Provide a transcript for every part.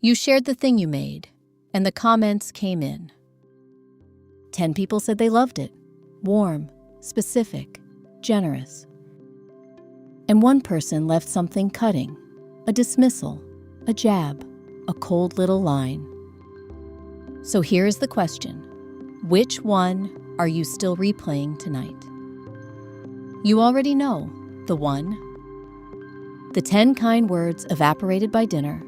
You shared the thing you made, and the comments came in. 10 people said they loved it. Warm, specific, generous. And one person left something cutting, a dismissal, a jab, a cold little line. So here is the question. Which one are you still replaying tonight? You already know the one. The 10 kind words evaporated by dinner.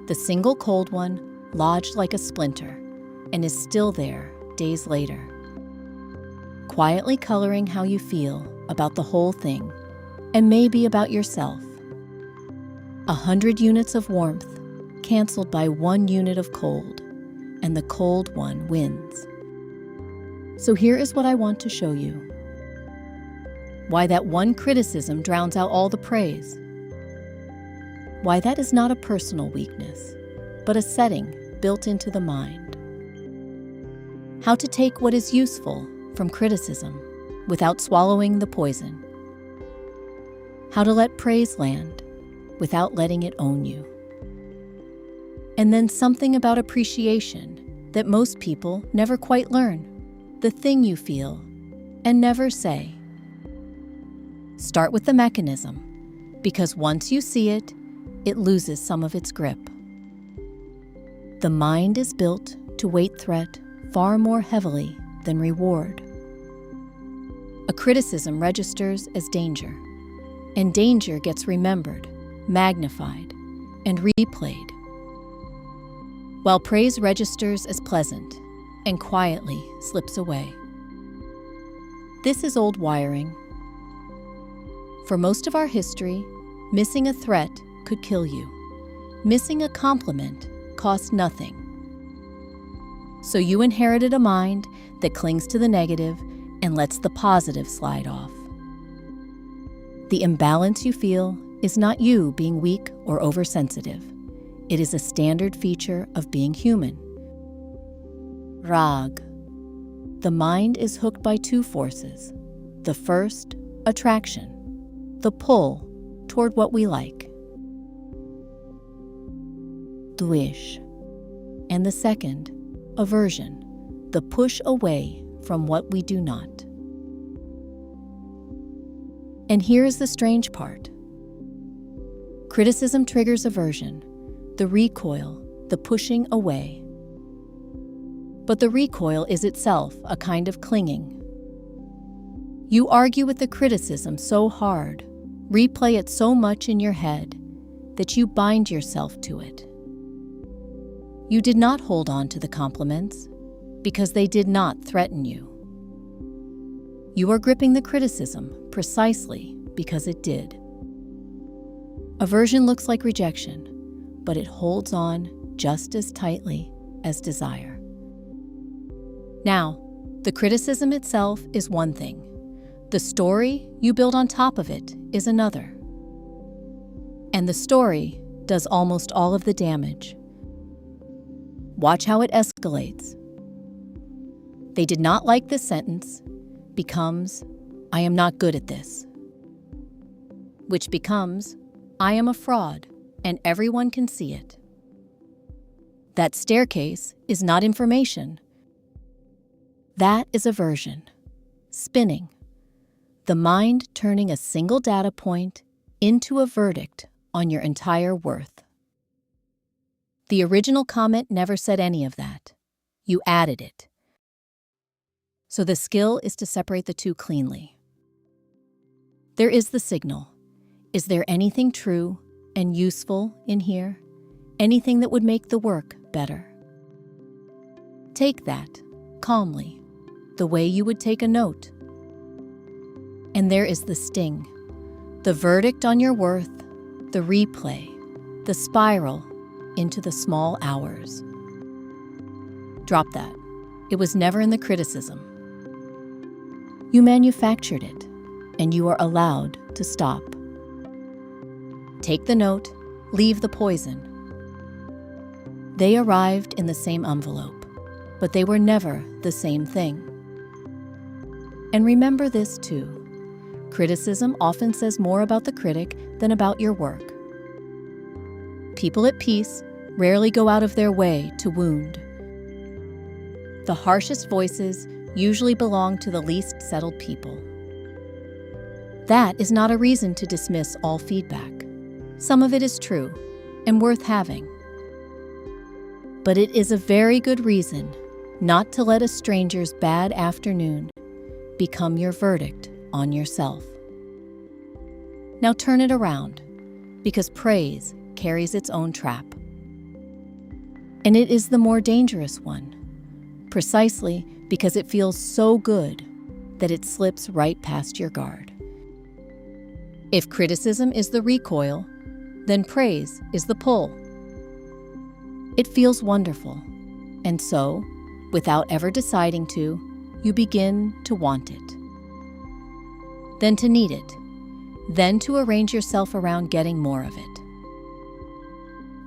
The single cold one lodged like a splinter and is still there days later, quietly coloring how you feel about the whole thing and maybe about yourself. 100 units of warmth canceled by 1 unit of cold, and the cold one wins. So here is what I want to show you. Why that one criticism drowns out all the praise. Why that is not a personal weakness, but a setting built into the mind. How to take what is useful from criticism without swallowing the poison. How to let praise land without letting it own you. And then something about appreciation that most people never quite learn. The thing you feel and never say. Start with the mechanism, because once you see it, it loses some of its grip. The mind is built to weight threat far more heavily than reward. A criticism registers as danger, and danger gets remembered, magnified, and replayed, while praise registers as pleasant and quietly slips away. This is old wiring. For most of our history, missing a threat could kill you. Missing a compliment cost nothing. So you inherited a mind that clings to the negative and lets the positive slide off. The imbalance you feel is not you being weak or oversensitive. It is a standard feature of being human. Rāga. The mind is hooked by 2 forces. The first, attraction, the pull toward what we like. Dveṣa. And the second, aversion, the push away from what we do not. And here is the strange part. Criticism triggers aversion, the recoil, the pushing away. But the recoil is itself a kind of clinging. You argue with the criticism so hard, replay it so much in your head, that you bind yourself to it. You did not hold on to the compliments because they did not threaten you. You are gripping the criticism precisely because it did. Aversion looks like rejection, but it holds on just as tightly as desire. Now, the criticism itself is one thing. The story you build on top of it is another. And the story does almost all of the damage. Watch how it escalates. They did not like this sentence becomes, I am not good at this. Which becomes, I am a fraud, and everyone can see it. That staircase is not information. That is aversion, spinning. The mind turning a single data point into a verdict on your entire worth. The original comment never said any of that. You added it. So the skill is to separate the two cleanly. There is the signal. Is there anything true and useful in here? Anything that would make the work better? Take that, calmly, the way you would take a note. And there is the sting, the verdict on your worth, the replay, the spiral into the small hours. Drop that. It was never in the criticism. You manufactured it, and you are allowed to stop. Take the note, leave the poison. They arrived in the same envelope, but they were never the same thing. And remember this too. Criticism often says more about the critic than about your work. People at peace rarely go out of their way to wound. The harshest voices usually belong to the least settled people. That is not a reason to dismiss all feedback. Some of it is true and worth having. But it is a very good reason not to let a stranger's bad afternoon become your verdict on yourself. Now turn it around, because praise carries its own trap. And it is the more dangerous one, precisely because it feels so good that it slips right past your guard. If criticism is the recoil, then praise is the pull. It feels wonderful, and so, without ever deciding to, you begin to want it. Then to need it, then to arrange yourself around getting more of it.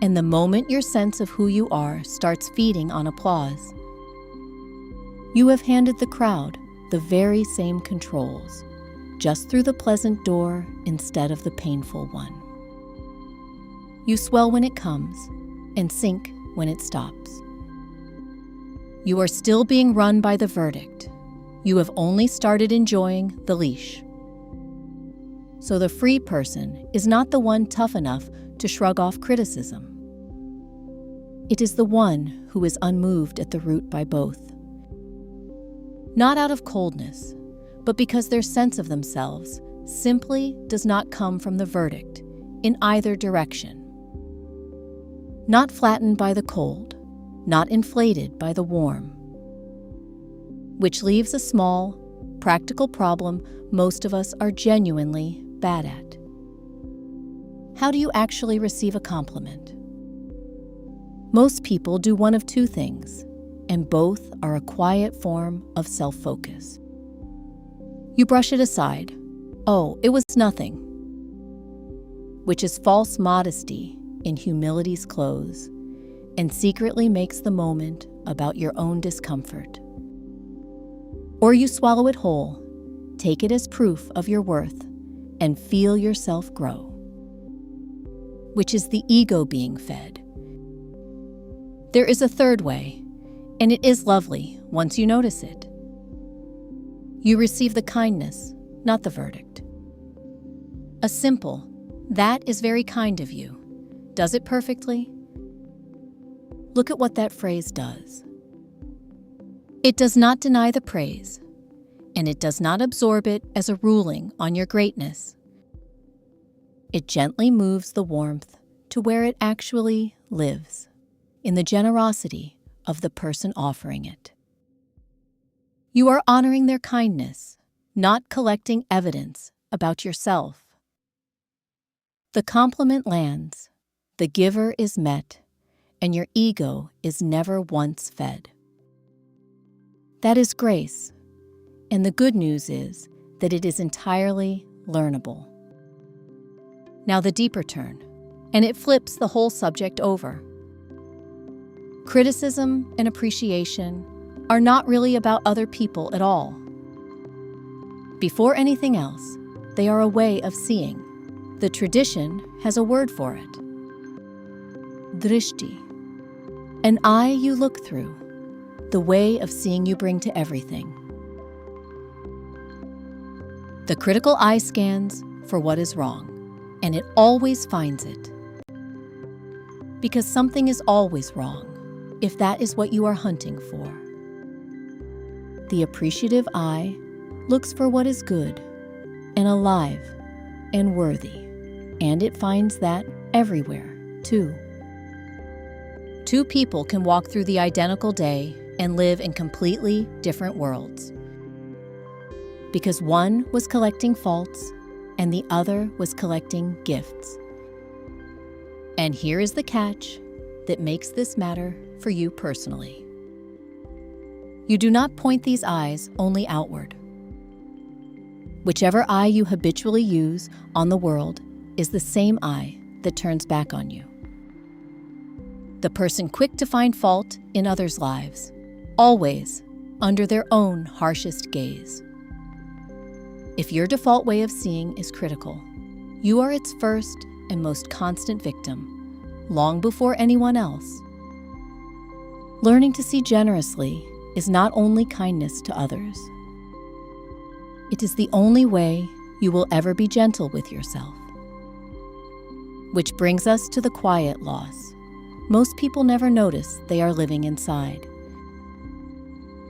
And the moment your sense of who you are starts feeding on applause, you have handed the crowd the very same controls, just through the pleasant door instead of the painful one. You swell when it comes and sink when it stops. You are still being run by the verdict. You have only started enjoying the leash. So the free person is not the one tough enough to shrug off criticism. It is the one who is unmoved at the root by both. Not out of coldness, but because their sense of themselves simply does not come from the verdict in either direction. Not flattened by the cold, not inflated by the warm. Which leaves a small, practical problem most of us are genuinely bad at. How do you actually receive a compliment? Most people do one of two things, and both are a quiet form of self-focus. You brush it aside. Oh, it was nothing. Which is false modesty in humility's clothes, and secretly makes the moment about your own discomfort. Or you swallow it whole, take it as proof of your worth, and feel yourself grow. Which is the ego being fed. There is a third way, and it is lovely once you notice it. You receive the kindness, not the verdict. A simple, "That is very kind of you." Does it perfectly? Look at what that phrase does. It does not deny the praise, and it does not absorb it as a ruling on your greatness. It gently moves the warmth to where it actually lives, in the generosity of the person offering it. You are honoring their kindness, not collecting evidence about yourself. The compliment lands, the giver is met, and your ego is never once fed. That is grace, and the good news is that it is entirely learnable. Now the deeper turn, and it flips the whole subject over. Criticism and appreciation are not really about other people at all. Before anything else, they are a way of seeing. The tradition has a word for it. Drishti, an eye you look through, the way of seeing you bring to everything. The critical eye scans for what is wrong, and it always finds it. Because something is always wrong, if that is what you are hunting for. The appreciative eye looks for what is good and alive and worthy, and it finds that everywhere, too. Two people can walk through the identical day and live in completely different worlds. Because one was collecting faults and the other was collecting gifts. And here is the catch that makes this matter for you personally. You do not point these eyes only outward. Whichever eye you habitually use on the world is the same eye that turns back on you. The person quick to find fault in others' lives, always under their own harshest gaze. If your default way of seeing is critical, you are its first and most constant victim, long before anyone else. Learning to see generously is not only kindness to others. It is the only way you will ever be gentle with yourself. Which brings us to the quiet loss. Most people never notice they are living inside.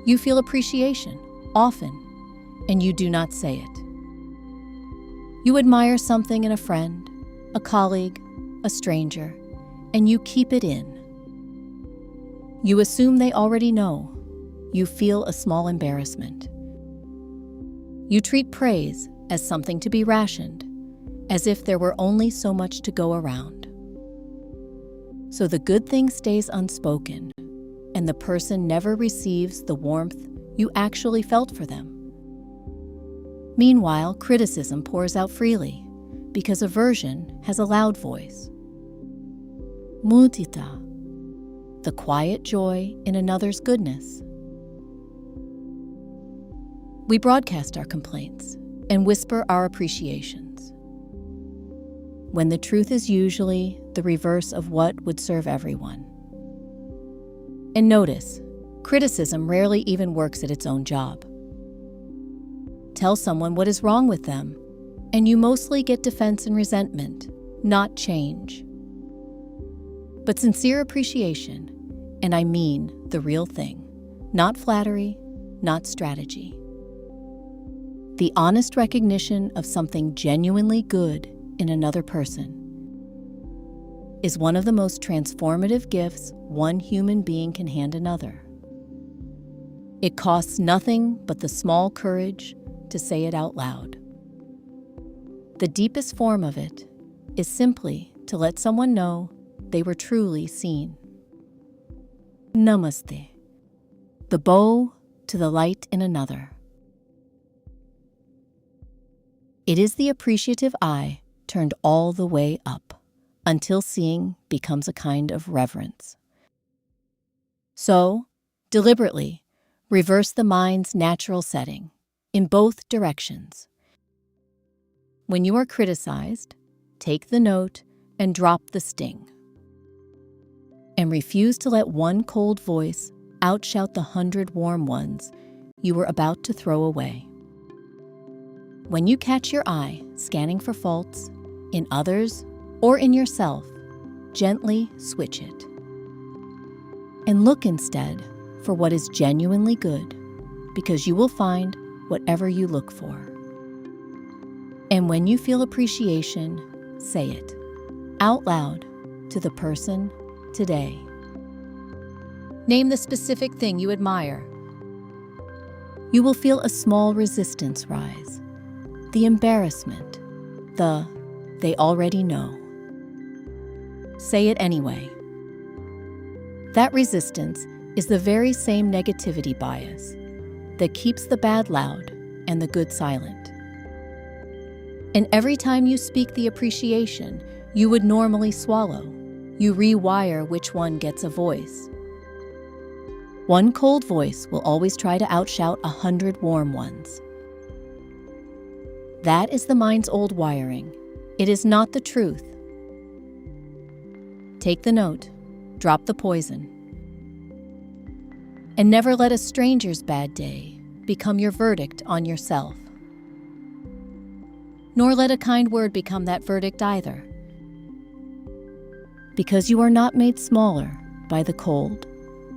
You feel appreciation, often, and you do not say it. You admire something in a friend, a colleague, a stranger, and you keep it in. You assume they already know. You feel a small embarrassment. You treat praise as something to be rationed, as if there were only so much to go around. So the good thing stays unspoken, and the person never receives the warmth you actually felt for them. Meanwhile, criticism pours out freely, because aversion has a loud voice. Mudita, the quiet joy in another's goodness. We broadcast our complaints and whisper our appreciations, when the truth is usually the reverse of what would serve everyone. And notice, criticism rarely even works at its own job. Tell someone what is wrong with them, and you mostly get defense and resentment, not change. But sincere appreciation, and I mean the real thing, not flattery, not strategy. The honest recognition of something genuinely good in another person is one of the most transformative gifts one human being can hand another. It costs nothing but the small courage to say it out loud. The deepest form of it is simply to let someone know they were truly seen. Namaste. The bow to the light in another. It is the appreciative eye turned all the way up, until seeing becomes a kind of reverence. So, deliberately, reverse the mind's natural setting, in both directions. When you are criticized, take the note and drop the sting. And refuse to let one cold voice outshout the 100 warm ones you were about to throw away. When you catch your eye scanning for faults, in others or in yourself, gently switch it. And look instead for what is genuinely good, because you will find whatever you look for. And when you feel appreciation, say it out loud to the person today. Name the specific thing you admire. You will feel a small resistance rise, the embarrassment, they already know. Say it anyway. That resistance is the very same negativity bias that keeps the bad loud and the good silent. And every time you speak the appreciation you would normally swallow, you rewire which one gets a voice. One cold voice will always try to outshout 100 warm ones. That is the mind's old wiring. It is not the truth. Take the note, drop the poison, and never let a stranger's bad day become your verdict on yourself. Nor let a kind word become that verdict either. Because you are not made smaller by the cold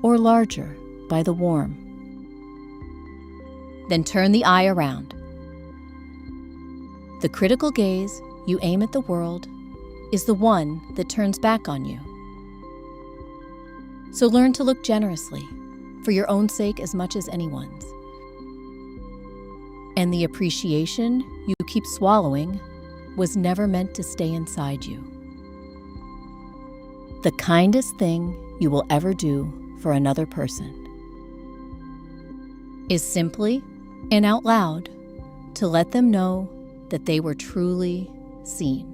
or larger by the warm. Then turn the eye around. The critical gaze you aim at the world is the one that turns back on you. So learn to look generously, for your own sake as much as anyone's. And the appreciation you keep swallowing was never meant to stay inside you. The kindest thing you will ever do for another person is simply and out loud to let them know that they were truly seen.